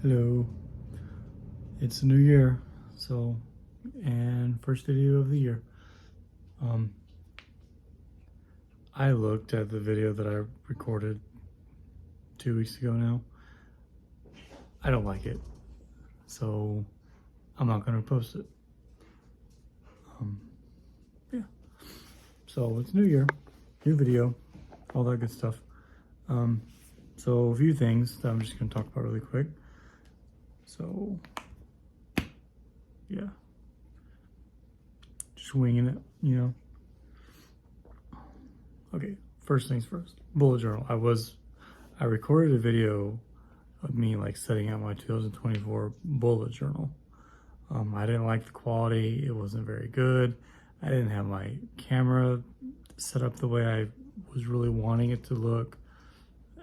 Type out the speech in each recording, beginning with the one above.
Hello, it's a new year, and first video of the year. Um, I looked at the video that I recorded 2 weeks ago now. I don't like it, so I'm not gonna post it. Um, yeah, so it's new year, new video, all that good stuff. So a few things that I'm just gonna talk about really quick. So, yeah, just winging it, you know. Okay, first things first. Bullet journal. I recorded a video of me like setting out my 2024 bullet journal. I didn't like the quality. It wasn't very good. I didn't have my camera set up the way I was really wanting it to look.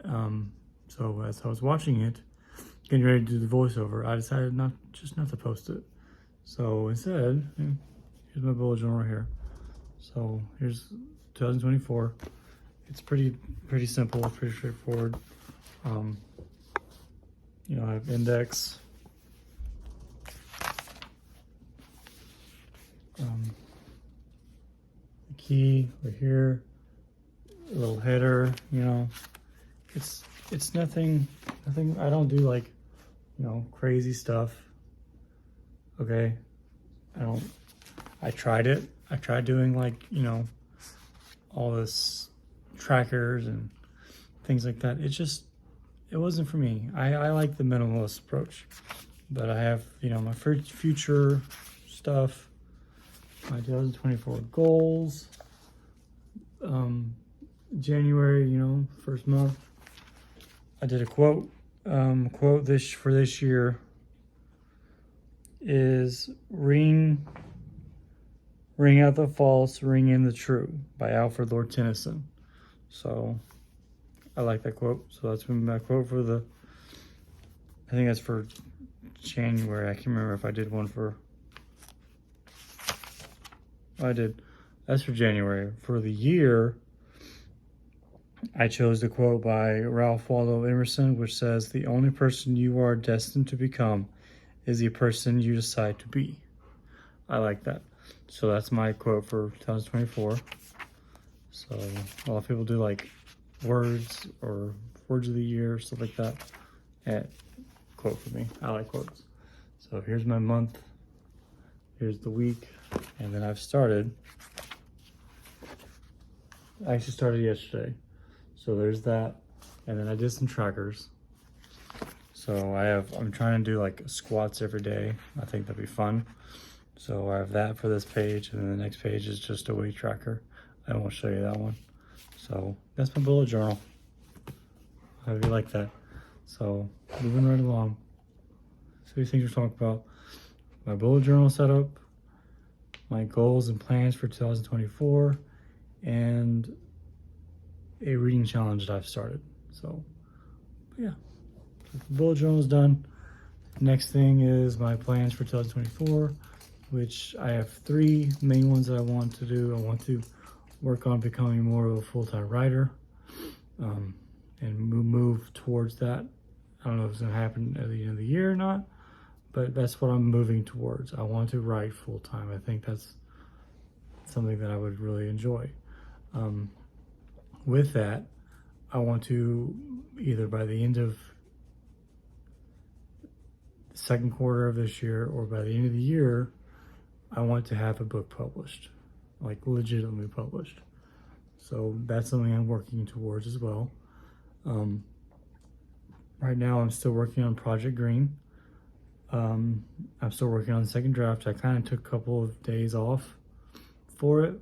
So as I was watching it, getting ready to do the voiceover, I decided not to post it. So instead, here's my bullet journal right here. So here's 2024. It's pretty simple, pretty straightforward. I have index, the key right here, a little header. It's nothing. I don't do like crazy stuff. Okay, I tried it. I tried doing like all this trackers and things like that. It wasn't for me. I like the minimalist approach, but I have my future stuff, my 2024 goals. January, first month, I did a quote. Quote this for this year is ring out the false, ring in the true by Alfred Lord Tennyson. So I like that quote. So that's been my quote for I think that's for January. I can't remember if I did one for, I did. That's for January. For the year, I chose the quote by Ralph Waldo Emerson, which says, "The only person you are destined to become is the person you decide to be." I like that. So that's my quote for 2024. So a lot of people do like words or words of the year, stuff like that. And quote for me. I like quotes. So here's my month. Here's the week. And then I actually started yesterday. So there's that. And then I did some trackers. So I'm trying to do like squats every day. I think that'd be fun. So I have that for this page, and then the next page is just a weight tracker. I won't show you that one. So that's my bullet journal. I hope you like that. So moving right along. So these things we're talking about: my bullet journal setup, my goals and plans for 2024, and a reading challenge that I've started. So yeah, the bullet journal is done. Next thing is my plans for 2024, which I have 3 main ones that I want to do. I want to work on becoming more of a full-time writer, and move towards that. I don't know if it's gonna happen at the end of the year or not, but that's what I'm moving towards. I want to write full-time. I think that's something that I would really enjoy. With that, I want to either by the end of the second quarter of this year or by the end of the year, I want to have a book published, like legitimately published. So that's something I'm working towards as well. Right now I'm still working on Project Green. I'm still working on the second draft. I kind of took a couple of days off for it.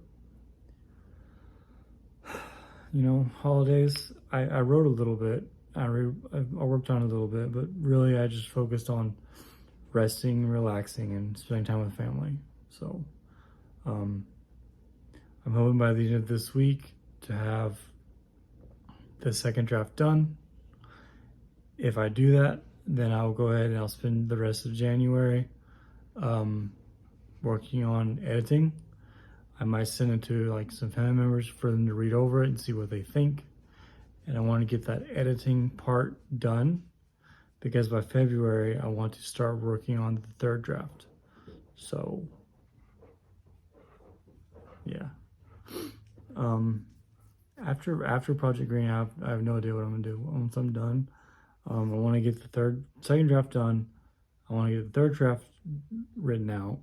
Holidays, I wrote a little bit. I worked on it a little bit, but really I just focused on resting, relaxing, and spending time with family. So I'm hoping by the end of this week to have the second draft done. If I do that, then I'll go ahead and I'll spend the rest of January working on editing. I might send it to like some family members for them to read over it and see what they think. And I want to get that editing part done because by February I want to start working on the third draft. So yeah. After Project Green, I have no idea what I'm gonna do. Once I'm done, I want to get the second draft done. I want to get the third draft written out,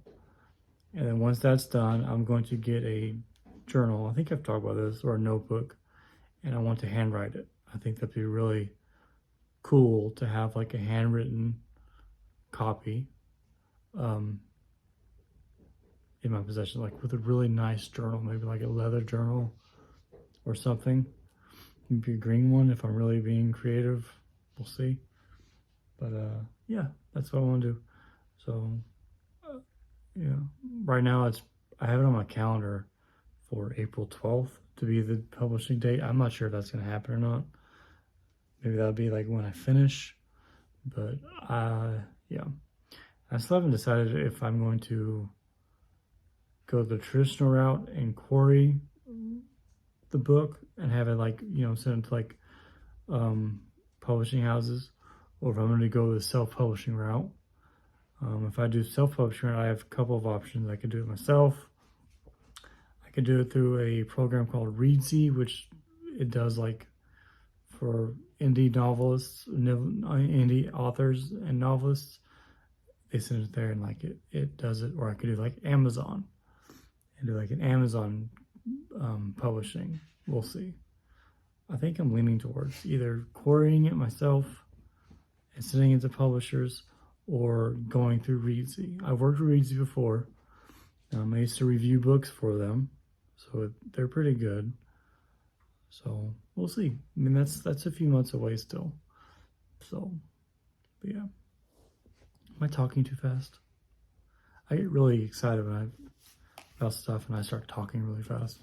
and then once that's done, I'm going to get a journal. I think I've talked about this, or a notebook, and I want to handwrite it. I think that'd be really cool to have like a handwritten copy in my possession, like with a really nice journal, maybe like a leather journal or something. Maybe a green one if I'm really being creative. We'll see. But yeah, that's what I want to do. So yeah, right now I have it on my calendar for April 12th to be the publishing date. I'm not sure if that's going to happen or not. Maybe that'll be like when I finish. But yeah, I still haven't decided if I'm going to go the traditional route and quarry the book and have it like, sent to like publishing houses, or if I'm going to go the self-publishing route. If I do self-publishing, I have a couple of options. I could do it myself. I could do it through a program called Readsy, which it does like for indie novelists, indie authors and novelists. They send it there and like it does it. Or I could do like Amazon and do like an Amazon publishing. We'll see. I think I'm leaning towards either quarrying it myself and sending it to publishers, or going through Readsy. I've worked with Readsy before. I used to review books for them, so they're pretty good. So we'll see. I mean, that's a few months away still. So, but yeah. Am I talking too fast? I get really excited about stuff and I start talking really fast.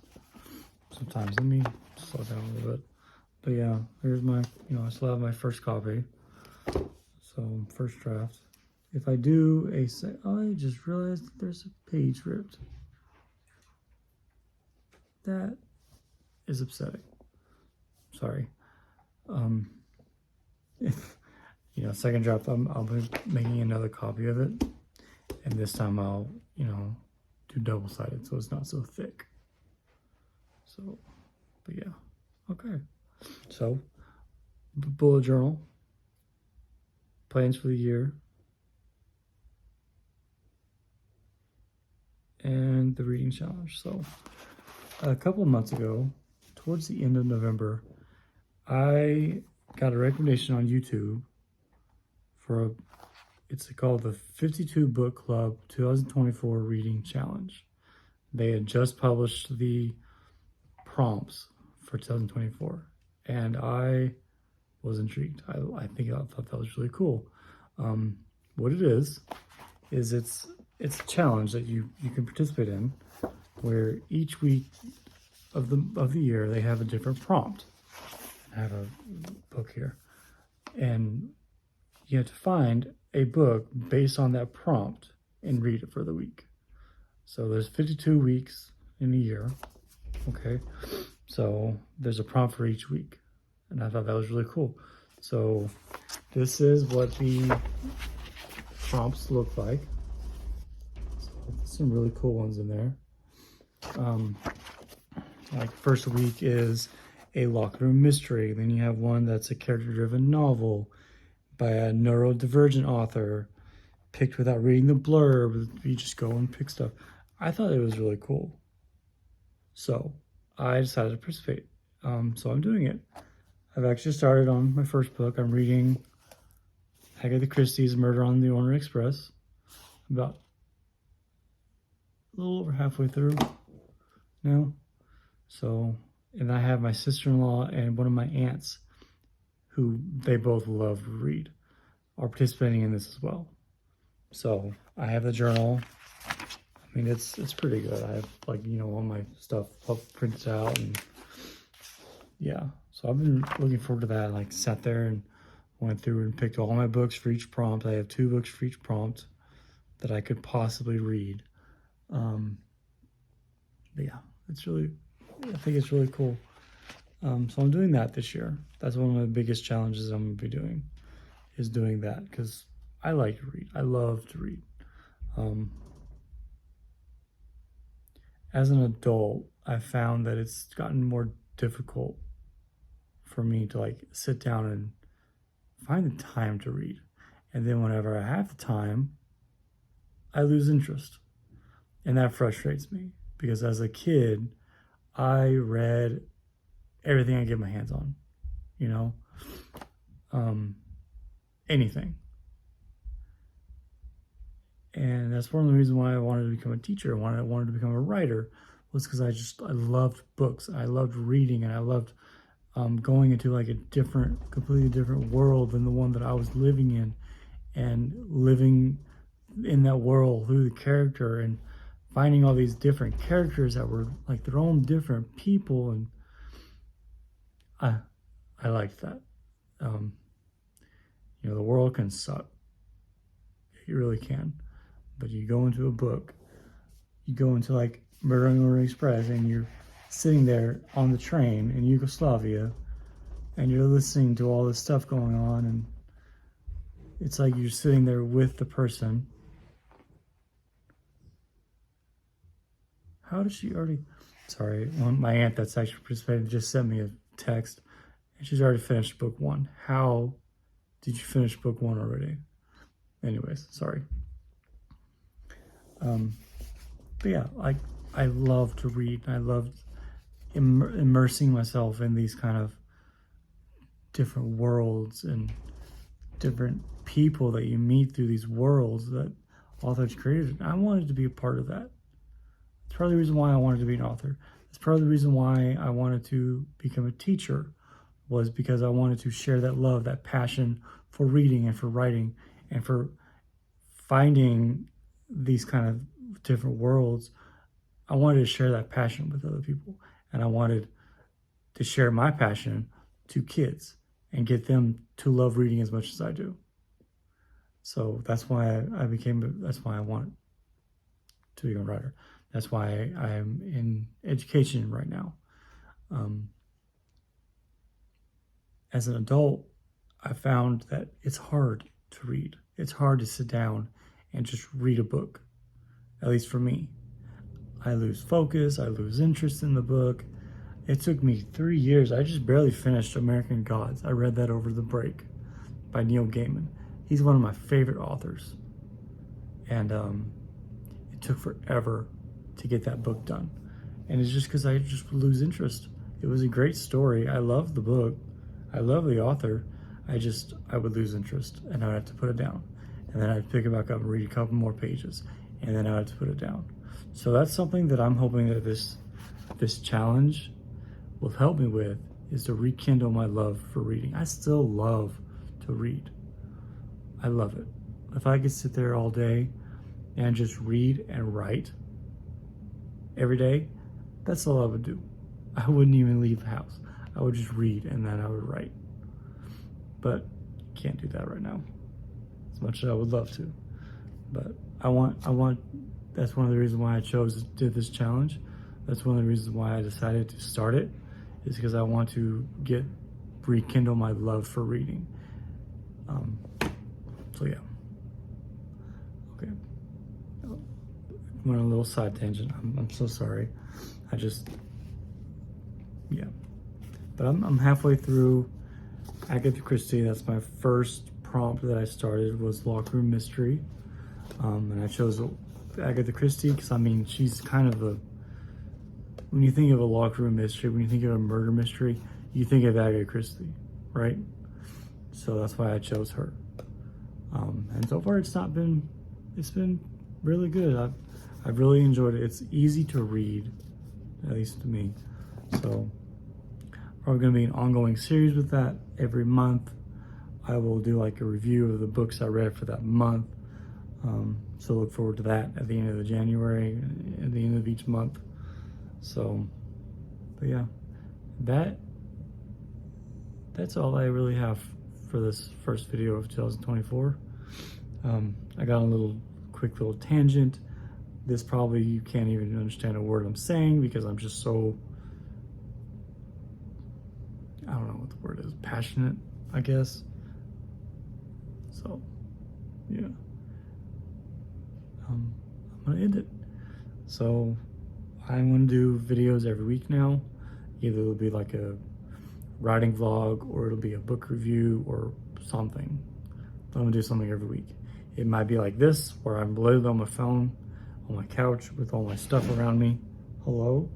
Sometimes. Let me slow down a little bit. But yeah, here's my, I still have my first copy. So first draft. If I do I just realized that there's a page ripped. That is upsetting. Sorry. Second draft, I'll be making another copy of it. And this time I'll, do double-sided so it's not so thick. So, but yeah. Okay. So, bullet journal. Plans for the year. And the reading challenge. So a couple of months ago, towards the end of November, I got a recommendation on YouTube for it's called the 52 Book Club 2024 Reading Challenge. They had just published the prompts for 2024, and I was intrigued. I thought that was really cool. What it is it's a challenge that you can participate in, where each week of the year they have a different prompt. I have a book here, and you have to find a book based on that prompt and read it for the week. So there's 52 weeks in a year. Okay, so there's a prompt for each week, and I thought that was really cool. So this is what the prompts look like. Some really cool ones in there. Like first week is a locker room mystery. Then you have one that's a character-driven novel by a neurodivergent author, picked without reading the blurb. You just go and pick stuff. I thought it was really cool. So I decided to participate. So I'm doing it. I've actually started on my first book. I'm reading Agatha Christie's Murder on the Orient Express. About a little over halfway through now. So, and I have my sister-in-law and one of my aunts, who they both love to read, are participating in this as well. So I have the journal. I mean, it's pretty good. I have all my stuff printed out, and yeah. So I've been looking forward to that. Like sat there and went through and picked all my books for each prompt. I have 2 books for each prompt that I could possibly read. But yeah, I think it's really cool. So I'm doing that this year. That's one of the biggest challenges I'm gonna be doing, is doing that, because I like to read. I love to read. Um, as an adult, I found that it's gotten more difficult for me to like sit down and find the time to read. And then whenever I have the time, I lose interest. And that frustrates me because as a kid, I read everything I get my hands on, you know, um, anything. And that's one of the reasons why I wanted to become a teacher. I wanted to become a writer, was because I loved books. I loved reading, and I loved going into like a completely different world than the one that I was living in, and living in that world through the character, and finding all these different characters that were like their own different people. And I liked that. You know, the world can suck. It really can. But you go into a book, you go into like Murder on the Orient Express, and you're sitting there on the train in Yugoslavia, and you're listening to all this stuff going on, and it's like you're sitting there with the person. How does she already? Sorry, my aunt that's actually participated just sent me a text, and she's already finished book 1. How did you finish book 1 already? Anyways, sorry. But yeah, I love to read. I loved immersing myself in these kind of different worlds and different people that you meet through these worlds that authors created. I wanted to be a part of that. It's part of the reason why I wanted to be an author. It's part of the reason why I wanted to become a teacher, was because I wanted to share that love, that passion for reading and for writing and for finding these kind of different worlds. I wanted to share that passion with other people, and I wanted to share my passion to kids and get them to love reading as much as I do. So that's why that's why I wanted to become a writer. That's why I'm in education right now. As an adult, I found that it's hard to read. It's hard to sit down and just read a book, at least for me. I lose focus, I lose interest in the book. It took me 3 years. I just barely finished American Gods. I read that over the break by Neil Gaiman. He's one of my favorite authors. And it took forever to get that book done. And it's just because I just lose interest. It was a great story. I love the book. I love the author. I would lose interest, and I would have to put it down. And then I'd pick it back up and read a couple more pages, and then I had to put it down. So that's something that I'm hoping that this challenge will help me with, is to rekindle my love for reading. I still love to read. I love it. If I could sit there all day and just read and write every day, that's all I would do. I wouldn't even leave the house. I would just read, and then I would write. But can't do that right now, as much as I would love to. But I want, that's one of the reasons why I chose to do this challenge. That's one of the reasons why I decided to start it, is because I want to rekindle my love for reading. So yeah. Okay. Went on a little side tangent. I'm so sorry. Yeah. But I'm halfway through Agatha Christie. That's my first prompt that I started, was Locker Room Mystery. And I chose Agatha Christie because, I mean, she's kind of when you think of a locker room mystery, when you think of a murder mystery, you think of Agatha Christie, right? So that's why I chose her. And so far it's been really good. I've really enjoyed it. It's easy to read, at least to me. So probably going to be an ongoing series with that. Every month I will do like a review of the books I read for that month. So look forward to that at the end of January, at the end of each month. So, but yeah, that's all I really have for this first video of 2024. I got a quick little tangent. This probably, you can't even understand a word I'm saying because I'm just so, I don't know what the word is, passionate, I guess. So, yeah. I'm gonna end it. So, I'm gonna do videos every week now. Either it'll be like a writing vlog, or it'll be a book review, or something. I'm gonna do something every week. It might be like this, where I'm literally on my phone, on my couch with all my stuff around me. Hello.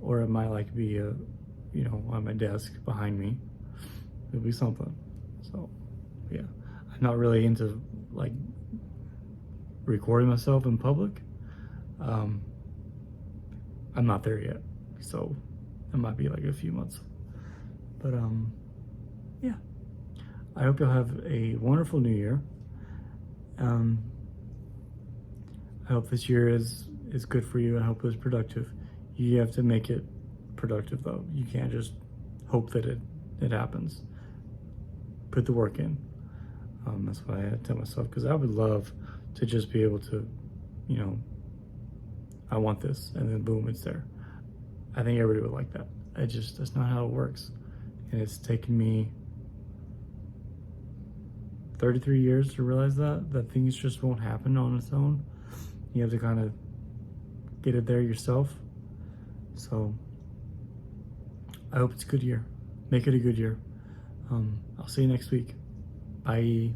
Or it might like be on my desk behind me. It'll be something. So, yeah, I'm not really into like recording myself in public. I'm not there yet, so it might be like a few months. But yeah, I hope you'll have a wonderful new year. I hope this year is good for you. I hope it's productive. You have to make it productive though. You can't just hope that it happens. Put the work in. That's what I tell myself, because I would love to just be able to, I want this, and then boom, it's there. I think everybody would like that. That's not how it works. And it's taken me 33 years to realize that things just won't happen on its own. You have to kind of get it there yourself. So I hope it's a good year. Make it a good year. I'll see you next week. Bye.